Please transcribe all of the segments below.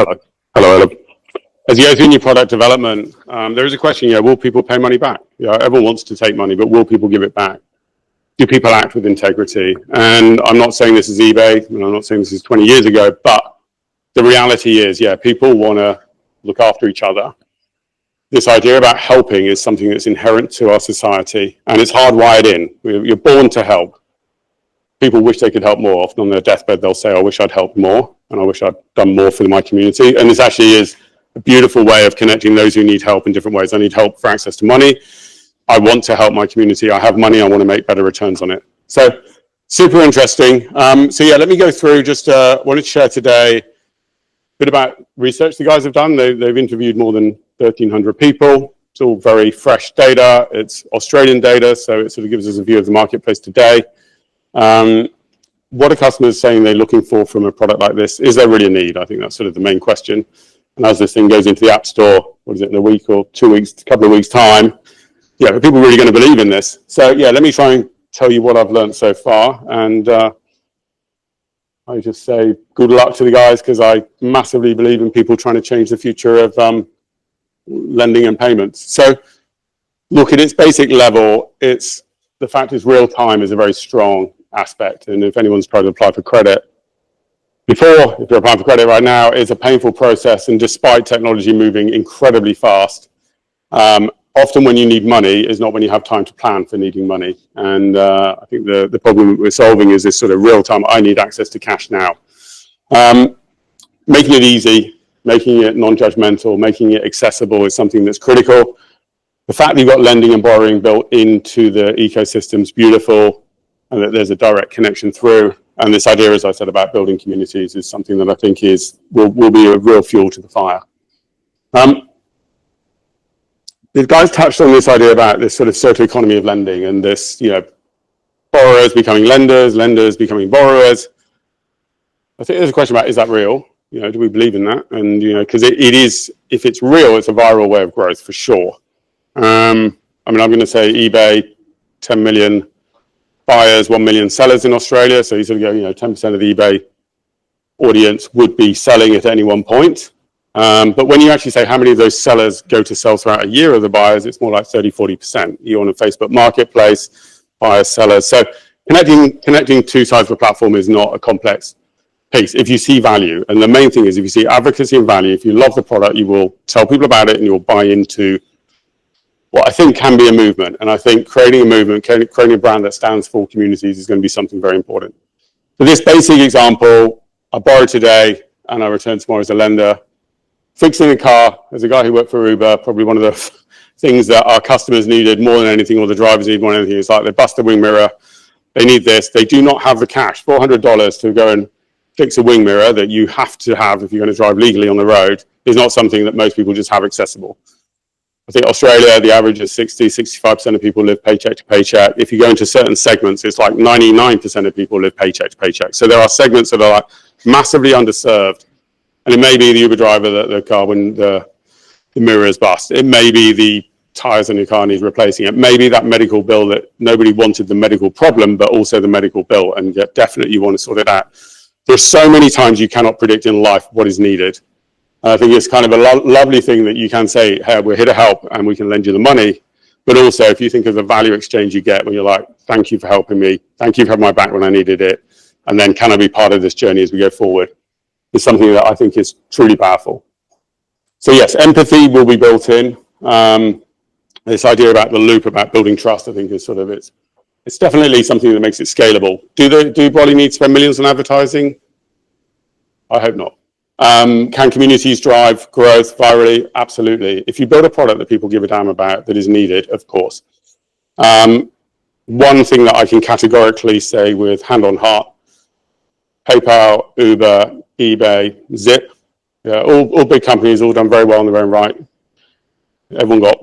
Hello. Hello, Ella. As you go through new product development, there is a question, will people pay money back? Everyone wants to take money, but will people give it back? Do people act with integrity? And I'm not saying this is eBay, and I'm not saying this is 20 years ago, but the reality is, people want to look after each other. This idea about helping is something that's inherent to our society, and it's hardwired in. You're born to help. People wish they could help more. Often on their deathbed, they'll say, I wish I'd helped more, and I wish I'd done more for my community. And this actually is a beautiful way of connecting those who need help in different ways. I need help for access to money. I want to help my community. I have money. I want to make better returns on it. So super interesting. Let me go through just wanted to share today a bit about research the guys have done. They've interviewed more than 1,300 people. It's all very fresh data. It's Australian data, so it sort of gives us a view of the marketplace today. What are customers saying they're looking for from a product like this? Is there really a need? I think that's sort of the main question. And as this thing goes into the App Store, what is it, in a week or 2 weeks, a couple of weeks' time, are people really going to believe in this? So let me try and tell you what I've learned so far. And I just say good luck to the guys, because I massively believe in people trying to change the future of lending and payments. So look, at its basic level, the fact is real time is a very strong aspect. And if anyone's tried to apply for credit before, if you're applying for credit right now, it's a painful process. And despite technology moving incredibly fast, often when you need money is not when you have time to plan for needing money. And I think the problem we're solving is this sort of real time, I need access to cash now. Making it easy, making it non-judgmental, making it accessible is something that's critical. The fact that you've got lending and borrowing built into the ecosystem is beautiful, and that there's a direct connection through. And this idea, as I said, about building communities is something that I think will be a real fuel to the fire. The guys touched on this idea about this sort of circular economy of lending, and this, borrowers becoming lenders, lenders becoming borrowers. I think there's a question about, is that real? Do we believe in that? And, because it is, if it's real, it's a viral way of growth for sure. I'm going to say eBay, 10 million buyers, 1 million sellers in Australia. So you sort of go, 10% of the eBay audience would be selling at any one point. But when you actually say how many of those sellers go to sell throughout a year of the buyers, it's more like 30-40%. You're on a Facebook marketplace, buyers, sellers. So connecting two sides of the platform is not a complex piece if you see value. And the main thing is, if you see advocacy and value, if you love the product, you will tell people about it and you'll buy into what I think can be a movement. And I think creating a movement, creating a brand that stands for communities is going to be something very important. For this basic example, I borrowed today and I return tomorrow as a lender. Fixing a car, as a guy who worked for Uber, probably one of the things that our customers needed more than anything, or the drivers need more than anything, is like they bust a wing mirror, they need this, they do not have the cash, $400 to go and fix a wing mirror that you have to have if you're going to drive legally on the road, is not something that most people just have accessible. I think Australia, the average is 65% of people live paycheck to paycheck. If you go into certain segments, it's like 99% of people live paycheck to paycheck. So there are segments that are like massively underserved. And it may be the Uber driver that the car, when the mirror is bust. It may be the tires on your car needs replacing. It may be that medical bill that nobody wanted the medical problem, but also the medical bill. And yet definitely you want to sort it out. There's so many times you cannot predict in life what is needed. I think it's kind of a lovely thing that you can say, hey, we're here to help and we can lend you the money. But also, if you think of the value exchange you get when you're like, thank you for helping me. Thank you for having my back when I needed it. And then can I be part of this journey as we go forward? Is something that I think is truly powerful. So yes, empathy will be built in. This idea about the loop, about building trust, I think is sort of, it's definitely something that makes it scalable. Do Brolly need to spend millions on advertising? I hope not. Can communities drive growth virally? Absolutely. If you build a product that people give a damn about, that is needed, of course. One thing that I can categorically say with hand on heart, PayPal, Uber, eBay, Zip, all big companies, all done very well in their own right. Everyone got,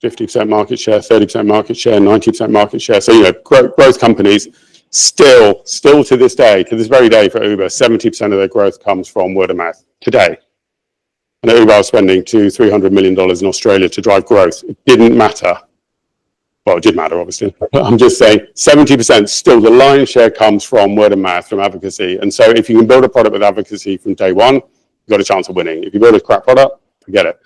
50% market share, 30% market share, 90% market share. So, growth companies still to this day, to this very day for Uber, 70% of their growth comes from word of mouth today. And Uber was spending $200-300 million in Australia to drive growth. It didn't matter. Well, it did matter, obviously. I'm just saying 70% still, the lion's share comes from word of mouth, from advocacy. And so if you can build a product with advocacy from day one, you've got a chance of winning. If you build a crap product, forget it.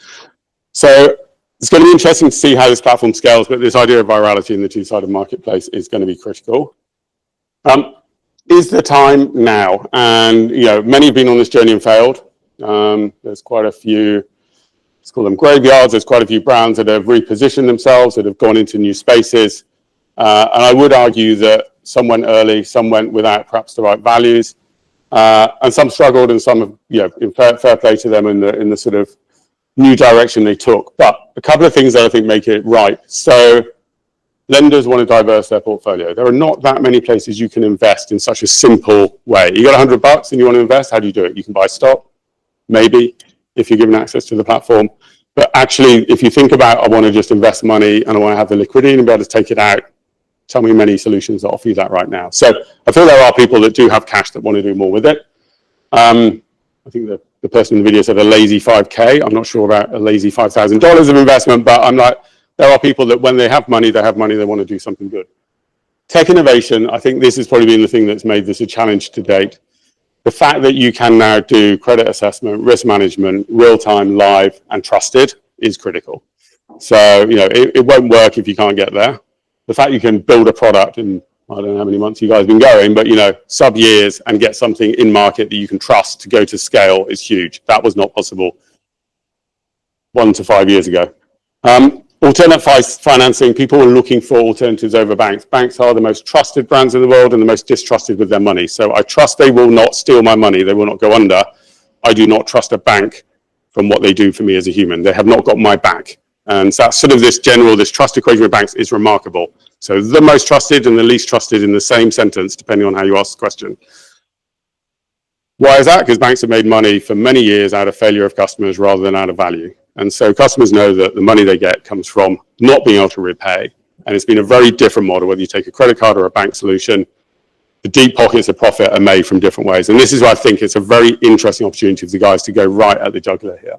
So it's going to be interesting to see how this platform scales, but this idea of virality in the two-sided marketplace is going to be critical. Is the time now? And many have been on this journey and failed. There's quite a few, let's call them graveyards. There's quite a few brands that have repositioned themselves, that have gone into new spaces. And I would argue that some went early, some went without perhaps the right values, and some struggled, and some have, in fair play to them in the sort of new direction they took. But a couple of things that I think make it right. So lenders want to diverse their portfolio. There are not that many places you can invest in such a simple way. You got $100 and you want to invest, how do you do it? You can buy stock, maybe, if you're given access to the platform. But actually, if you think about, I want to just invest money and I want to have the liquidity and be able to take it out, tell me many solutions that offer you that right now. So I feel there are people that do have cash that want to do more with it. I think the person in the video said a lazy 5K. I'm not sure about a lazy $5,000 of investment, but I'm like, there are people that when they have money, they want to do something good. Tech innovation, I think this has probably been the thing that's made this a challenge to date. The fact that you can now do credit assessment, risk management, real-time, live, and trusted is critical. So, it won't work if you can't get there. The fact you can build a product in, I don't know how many months you guys have been going, but, sub years and get something in market that you can trust to go to scale is huge. That was not possible 1 to 5 years ago. Alternate financing, people are looking for alternatives over banks. Banks are the most trusted brands in the world and the most distrusted with their money. So I trust they will not steal my money. They will not go under. I do not trust a bank from what they do for me as a human. They have not got my back. And so that's sort of this trust equation with banks is remarkable. So the most trusted and the least trusted in the same sentence, depending on how you ask the question. Why is that? Because banks have made money for many years out of failure of customers rather than out of value. And so customers know that the money they get comes from not being able to repay. And it's been a very different model, whether you take a credit card or a bank solution. The deep pockets of profit are made from different ways. And this is why I think it's a very interesting opportunity for the guys to go right at the jugular here.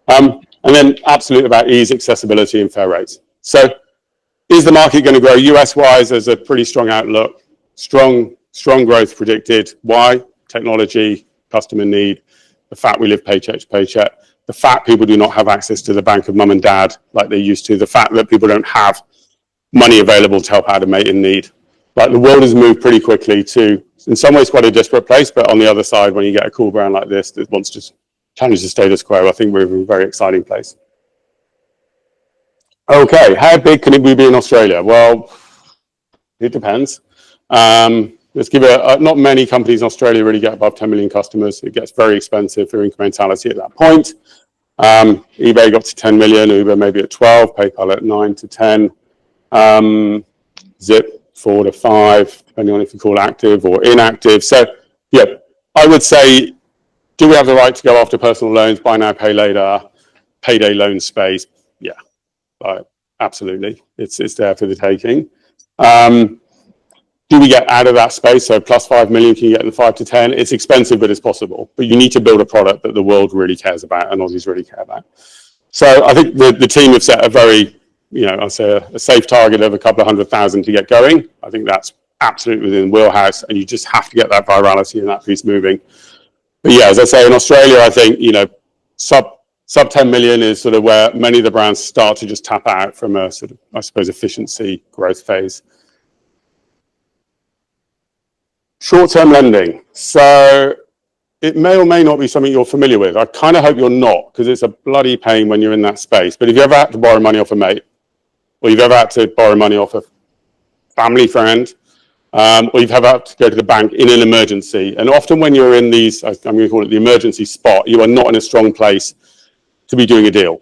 And then absolute about ease, accessibility, and fair rates. So is the market going to grow? US-wise, there's a pretty strong outlook. Strong growth predicted. Why? Technology, customer need, the fact we live paycheck to paycheck, the fact people do not have access to the bank of mum and dad like they used to, the fact that people don't have money available to help out a mate in need. Like the world has moved pretty quickly to, in some ways, quite a disparate place, but on the other side, when you get a cool brand like this that wants to challenge the status quo, I think we're in a very exciting place. Okay, how big can we be in Australia? Well, it depends. Let's give it, not many companies in Australia really get above 10 million customers. It gets very expensive for incrementality at that point. eBay got to 10 million, Uber maybe at 12, PayPal at 9 to 10, Zip 4 to 5, depending on if you call active or inactive. So yeah, I would say, do we have the right to go after personal loans, buy now, pay later, payday loan space? Yeah, absolutely. It's there for the taking. Do we get out of that space? So plus 5 million, can you get in the 5 to 10? It's expensive, but it's possible. But you need to build a product that the world really cares about and Aussies really care about. So I think the team have set a very, I'll say a safe target of a couple of 100,000 to get going. I think that's absolutely within the wheelhouse, and you just have to get that virality and that piece moving. But yeah, as I say, in Australia, I think, sub 10 million is sort of where many of the brands start to just tap out from a sort of, I suppose, efficiency growth phase. Short-term lending. So it may or may not be something you're familiar with. I kind of hope you're not, because it's a bloody pain when you're in that space. But if you ever had to borrow money off a mate, or you've ever had to borrow money off a family friend, or you've ever had to go to the bank in an emergency, and often when you're in these, I'm going to call it the emergency spot, you are not in a strong place to be doing a deal.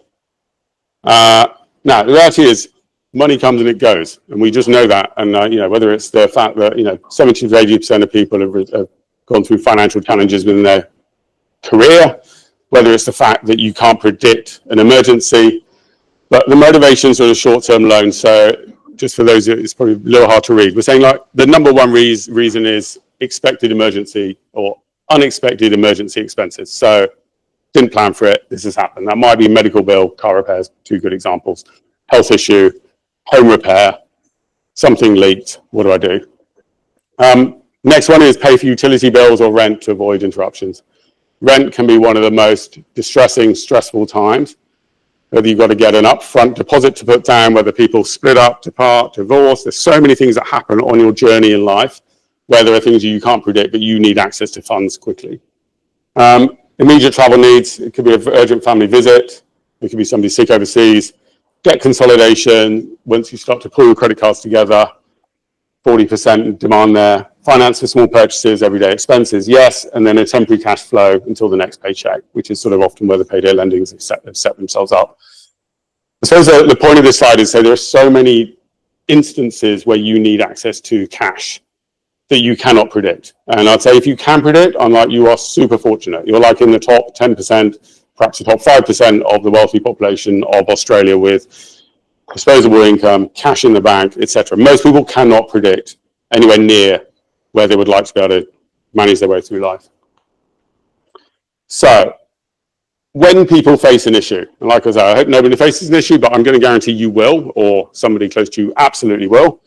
Now, the reality is, money comes and it goes, and we just know that. And whether it's the fact that 70 to 80% of people have gone through financial challenges within their career, whether it's the fact that you can't predict an emergency, but the motivations are a short-term loan. So just for those, it's probably a little hard to read. We're saying like the number one reason is expected emergency or unexpected emergency expenses. So didn't plan for it, this has happened. That might be medical bill, car repairs, 2 good examples, health issue, home repair, something leaked, what do I do? Next one is pay for utility bills or rent to avoid interruptions. Rent can be one of the most distressing, stressful times. Whether you've got to get an upfront deposit to put down, whether people split up, depart, divorce. There's so many things that happen on your journey in life where there are things you can't predict, but you need access to funds quickly. Immediate travel needs, it could be an urgent family visit, it could be somebody sick overseas, debt consolidation, once you start to pull your credit cards together, 40% demand there, finance for small purchases, everyday expenses, yes, and then a temporary cash flow until the next paycheck, which is sort of often where the payday lendings have set themselves up. I suppose the point of this slide is that there are so many instances where you need access to cash that you cannot predict. And I'd say if you can predict, unlike you are super fortunate. You're like in the top 10%, perhaps the top 5% of the wealthy population of Australia with disposable income, cash in the bank, etc. Most people cannot predict anywhere near where they would like to be able to manage their way through life. So, when people face an issue, and like I said, I hope nobody faces an issue, but I'm going to guarantee you will, or somebody close to you absolutely will.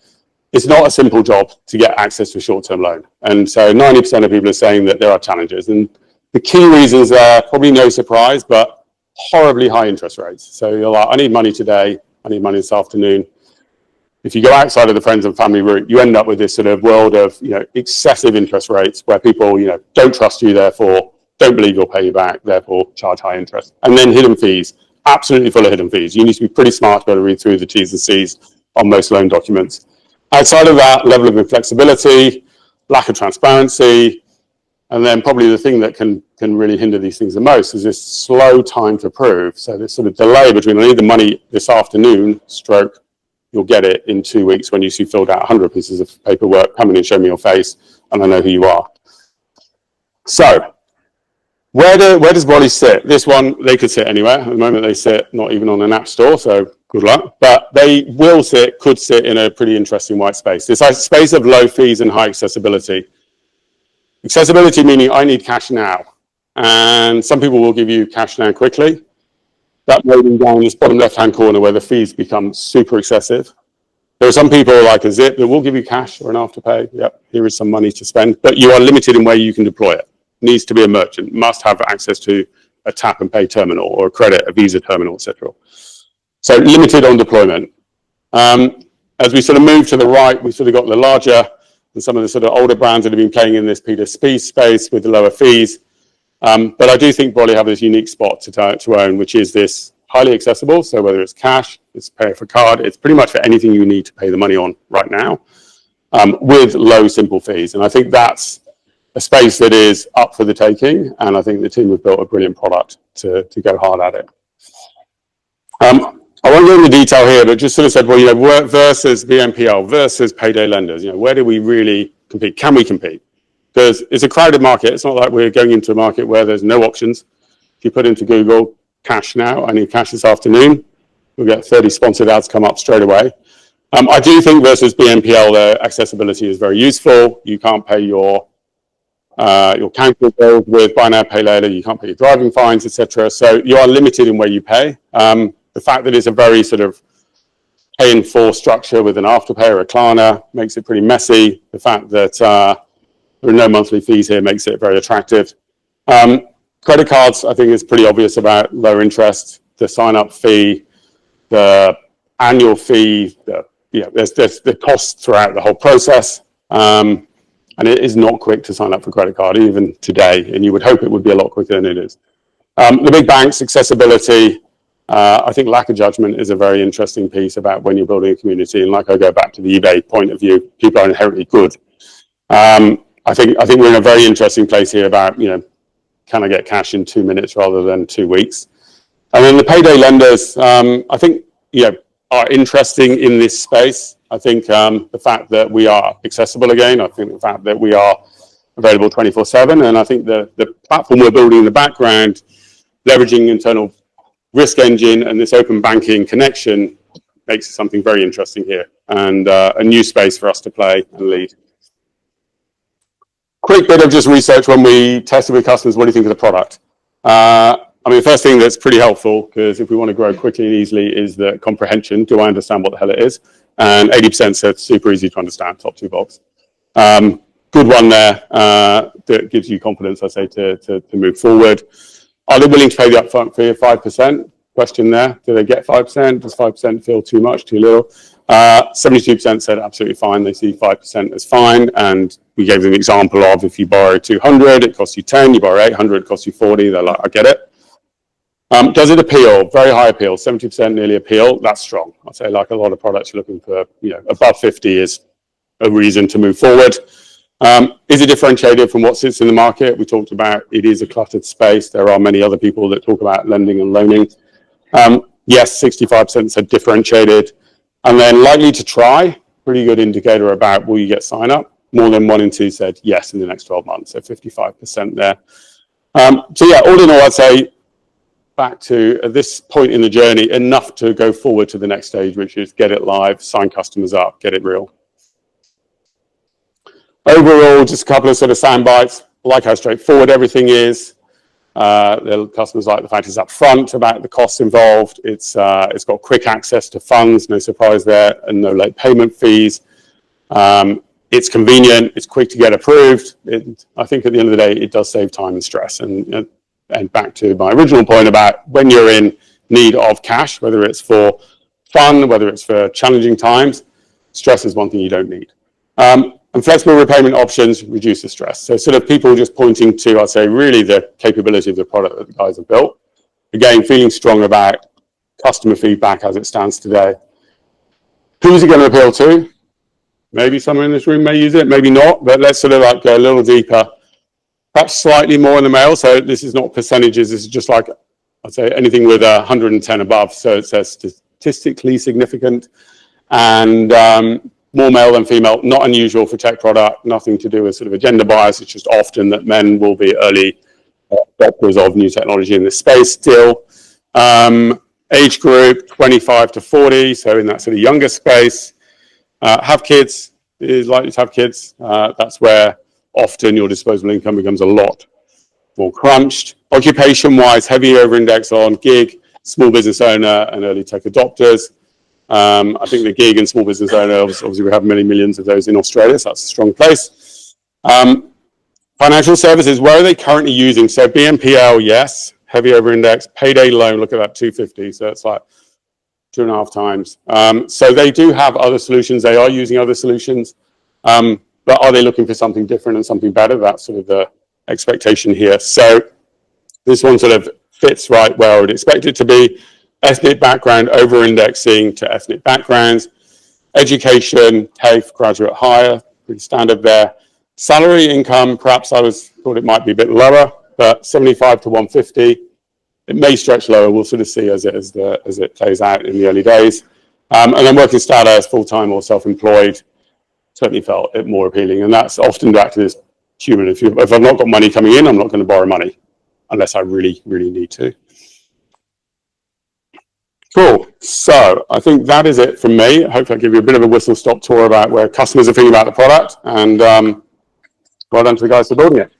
It's not a simple job to get access to a short-term loan. And so 90% of people are saying that there are challenges. And the key reasons are probably no surprise, but horribly high interest rates. So you're like, I need money today, I need money this afternoon. If you go outside of the friends and family route, you end up with this sort of world of, excessive interest rates where people, don't trust you, therefore don't believe you'll pay you back, therefore charge high interest. And then hidden fees, absolutely full of hidden fees. You need to be pretty smart to be able to read through the T's and C's on most loan documents. Outside of that, level of inflexibility, lack of transparency, and then probably the thing that can really hinder these things the most is this slow time to prove. So this sort of delay between I need the money this afternoon, stroke, you'll get it in 2 weeks when you see filled out 100 pieces of paperwork, come in and show me your face, and I know who you are. So, where does Brolly sit? This one, they could sit anywhere. At the moment, they sit not even on an app store, so good luck. But they could sit in a pretty interesting white space. This space of low fees and high accessibility. Accessibility meaning I need cash now. And some people will give you cash now quickly. That loading down this bottom left-hand corner where the fees become super excessive. There are some people like a Zip that will give you cash or an afterpay. Yep, here is some money to spend, but you are limited in where you can deploy it. Needs to be a merchant, must have access to a tap and pay terminal or a credit, a Visa terminal, etc. So limited on deployment. As we sort of move to the right, we've sort of got the larger and some of the sort of older brands that have been playing in this P2P space with the lower fees. But I do think Brolly have this unique spot to own, which is this highly accessible. So whether it's cash, it's pay for card, it's pretty much for anything you need to pay the money on right now, with low, simple fees. And I think that's a space that is up for the taking. And I think the team have built a brilliant product to go hard at it. I won't go into detail here, but just sort of said, well, work versus BNPL versus payday lenders. Where do we really compete? Can we compete? Because it's a crowded market. It's not like we're going into a market where there's no options. If you put into Google, cash now, I need cash this afternoon, you'll get 30 sponsored ads come up straight away. I do think versus BNPL, the accessibility is very useful. You can't pay your council bills with buy now, pay later. You can't pay your driving fines, etc. So you are limited in where you pay. The fact that it's a very sort of pay in full structure with an afterpay or a Klarna makes it pretty messy. The fact that there are no monthly fees here makes it very attractive. Credit cards, I think, is pretty obvious about lower interest, the sign-up fee, the annual fee, there's the costs throughout the whole process. And it is not quick to sign up for credit card, even today, and you would hope it would be a lot quicker than it is. The big banks, accessibility, I think lack of judgment is a very interesting piece about when you're building a community. And like I go back to the eBay point of view, people are inherently good. I think we're in a very interesting place here about, can I get cash in 2 minutes rather than 2 weeks? And then the payday lenders, I think, are interesting in this space. I think the fact that we are accessible again, I think the fact that we are available 24/7, and I think the platform we're building in the background, leveraging internal risk engine and this open banking connection makes something very interesting here, and a new space for us to play and lead. Quick bit of just research when we tested with customers, what do you think of the product? The first thing that's pretty helpful, because if we want to grow quickly and easily, is the comprehension. Do I understand what the hell it is? And 80% said super easy to understand, top 2 box. good one there that gives you confidence, I say, to move forward. Are they willing to pay the upfront fee of 5%? Question there. Do they get 5%? Does 5% feel too much, too little? 72% said absolutely fine. They see 5% as fine. And we gave them an example of if you borrow 200, it costs you 10. You borrow 800, it costs you 40. They're like, I get it. Does it appeal? Very high appeal. 70% nearly appeal. That's strong. I'd say like a lot of products you're looking for, above 50 is a reason to move forward. Is it differentiated from what sits in the market? We talked about it is a cluttered space. There are many other people that talk about lending and loaning. Yes, 65% said differentiated. And then likely to try, pretty good indicator about will you get sign up. More than 1 in 2 said yes in the next 12 months, so 55% there. So yeah, all in all, I'd say back to at this point in the journey, enough to go forward to the next stage, which is get it live, sign customers up, get it real. Overall, just a couple of sort of sound bites. I like how straightforward everything is. The customers like the fact it's up front about the costs involved. It's got quick access to funds, no surprise there, and no late payment fees. It's convenient, it's quick to get approved. I think at the end of the day, it does save time and stress. And back to my original point about when you're in need of cash, whether it's for fun, whether it's for challenging times, stress is one thing you don't need. And flexible repayment options reduce the stress. So sort of people just pointing to, I'd say, really the capability of the product that the guys have built. Again, feeling strong about customer feedback as it stands today. Who's it going to appeal to? Maybe someone in this room may use it, maybe not, but let's sort of like go a little deeper. Perhaps slightly more in the male. So this is not percentages. This is just like, I'd say anything with 110 above. So it's statistically significant. And more male than female, not unusual for tech product, nothing to do with sort of a gender bias. It's just often that men will be early adopters of new technology in this space still. Age group, 25 to 40, so in that sort of younger space. Have kids, is likely to have kids. That's where often your disposable income becomes a lot more crunched. Occupation-wise, heavy over-index on gig, small business owner, and early tech adopters. I think the gig and small business owner, obviously we have many millions of those in Australia, so that's a strong place. Financial services, where are they currently using? So BNPL, yes, heavy over-index. Payday loan, look at that, 250, so it's like 2.5 times. So they do have other solutions. They are using other solutions, but are they looking for something different and something better? That's sort of the expectation here. So this one sort of fits right where I would expect it to be. Ethnic background, over-indexing to ethnic backgrounds. Education, TAFE, graduate hire, pretty standard there. Salary income, perhaps I thought it might be a bit lower, but 75 to 150. It may stretch lower. We'll sort of see as it plays out in the early days. And then working status, full-time or self-employed, certainly felt it more appealing. And that's often back to this human. If I've not got money coming in, I'm not going to borrow money unless I really, really need to. Cool. So I think that is it from me. Hopefully I give you a bit of a whistle-stop tour about where customers are thinking about the product. And well done to the guys for building it.